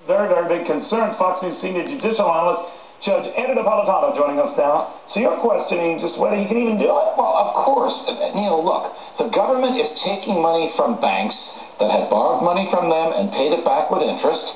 Very, very big concern. Fox News senior judicial analyst, Judge Napolitano, joining us now. So you're questioning just whether he can even do it? Well, of course. Neil, look, the government is taking money from banks that had borrowed money from them and paid it back with interest,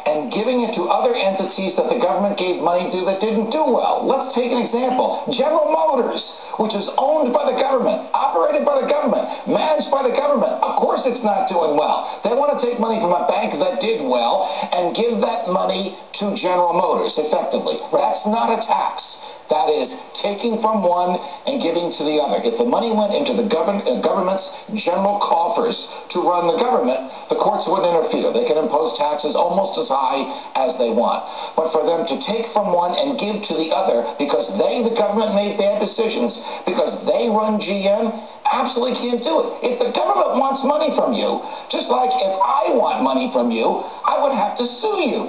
and giving it to other entities that the government gave money to that didn't do well. Let's take an example. General Motors, which is owned by the government, operated by the government, managed by the government. Of course it's not doing well. They want to take money from a bank that did well and give that money to General Motors, effectively. That's not a tax. That is taking from one and giving to the other. If the money went into the government's general coffers to run the government, the courts wouldn't interfere. They can impose taxes almost as high as they want. But for them to take from one and give to the other because they, the government, made bad decisions, because they run GM, absolutely can't do it. If the government wants money from you, just like if I want money from you, I would have to sue you.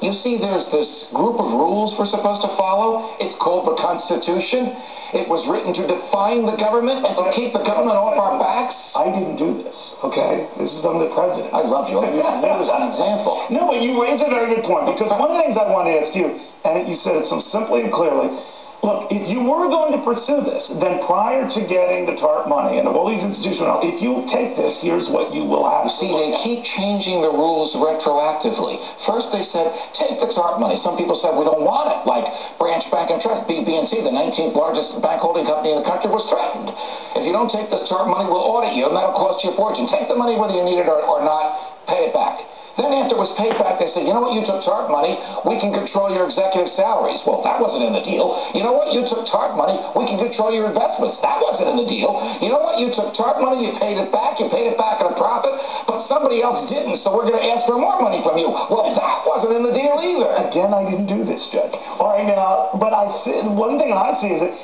You see, there's this group of rules we're supposed to follow. It's called the Constitution. It was written to define the government and to keep the government off our backs. I didn't do this, okay? This is from the president. I love you. I use you as an example. No, but you raise a very good point, because one of the things I want to ask you, and you said it so simply and clearly, look, if you were going to pursue this, then prior to getting the TARP money and all these institutional, if you take this, here's what you will have. See, they keep changing the rules retroactively. First they said, take the TARP money. Some people said, we don't want it, like Branch Bank and Trust, BB&T, the 19th largest bank holding company in the country, was threatened. If you don't take this TARP money, we'll audit you, and that'll cost you a fortune. Take the money whether you need it or not, pay it back. Then after it was paid back, they said, you know what, you took TARP money, we can control your executive salaries. Well, that wasn't in the deal. You know what, you took TARP money, we can control your investments. That wasn't in the deal. You know what, you took TARP money, you paid it back at a profit, but somebody else didn't, so we're going to ask for more money from you. Well, that wasn't in the deal either. Again, I didn't do this, Judge. All right, now, but one thing I see is that,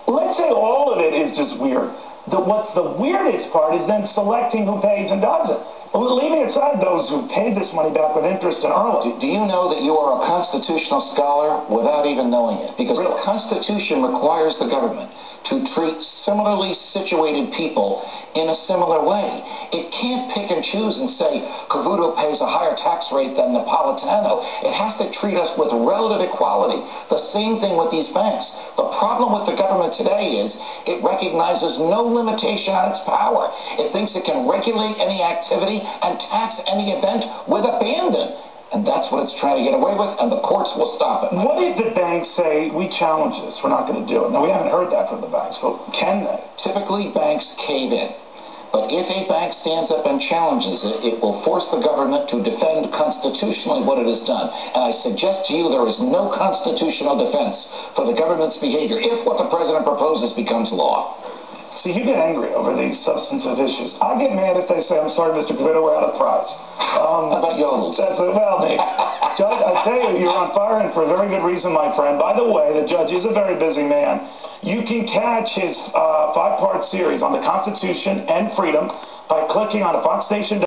let's say all of it is just weird. What's the weirdest part is then selecting who pays and doesn't. Leaving aside those who paid this money back with interest and early. Do you know that you are a constitutional scholar without even knowing it? Because the Constitution requires the government to treat similarly situated people in a similar way. It can't pick and choose and say, Cavuto pays a higher tax rate than Napolitano. It has to treat us with relative equality. The same thing with these banks. The problem with the government today is it recognizes no limitation on its power. It thinks it can regulate any activity and tax any event with abandon. And that's what it's trying to get away with, and the courts will stop it. What if the banks say, we challenge this, we're not going to do it? Now, we haven't heard that from the banks, but can they? Typically, banks cave in. But if a bank stands up and challenges it, it will force the government to defend constitutionally what it has done. And I suggest to you there is no constitutional defense for the government's behavior if what the president proposes becomes law. See, you get angry over these substantive issues. I get mad if they say, I'm sorry, Mr. Cavuto, we're out of prize. How about yodels? Well, Judge, I tell you, you're on fire, and for a very good reason, my friend. By the way, the judge is a very busy man. You can catch his 5-part series on the Constitution and freedom by clicking on foxstation.com.